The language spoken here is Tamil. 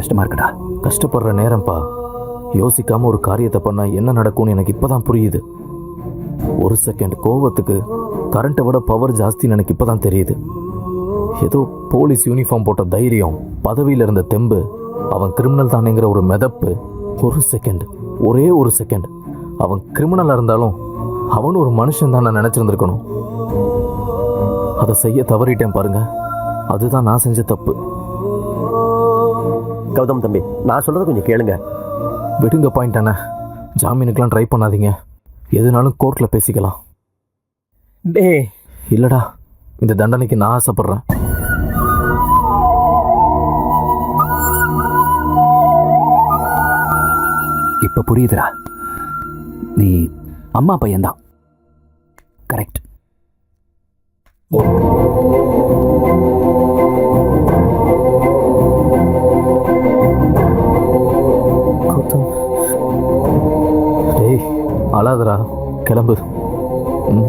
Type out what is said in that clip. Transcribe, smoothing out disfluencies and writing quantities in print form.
கஷ்டமா இருக்குடா. கஷ்டப்படுற நேரம்ப்பா. யோசிக்காம ஒரு காரியத்தை பண்ணா என்ன நடக்கும்னு எனக்கு இப்பதான் புரியுது. ஒரு செகண்ட் கோவத்துக்கு கரண்ட்டை விட பவர் ஜாஸ்தின்னு எனக்கு இப்பதான் தெரியுது. ஏதோ போலீஸ் யூனிஃபார்ம் போட்ட தைரியம், பதவியில் இருந்த தெம்பு, அவன் கிரிமினல் தானேங்கிற ஒரு மிதப்பு. ஒரு செகண்ட், ஒரே ஒரு செகண்ட், அவன் கிரிமினலாக இருந்தாலும் அவனும் ஒரு மனுஷன் தான் நான் நினச்சிருந்துருக்கணும். அதை செய்ய தவறிட்டேன் பாருங்க. அதுதான் நான் செஞ்ச தப்பு. கௌதம் தம்பி, நான் சொல்கிறத கொஞ்சம் கேளுங்க. விடுங்க பாயிண்ட் அண்ணா. ஜாமீனுக்கெலாம் ட்ரை பண்ணாதீங்க. எதுனாலும் கோர்ட்டில் பேசிக்கலாம். டே இல்லைடா, இந்த தண்டனைக்கு நான் ஆசைப்பட்றேன். இப்ப புரியுதுடா. நீ அம்மா பையன்தான். கரெக்ட். கௌதம், டேய் அழாதடா, கிளம்பு. ம்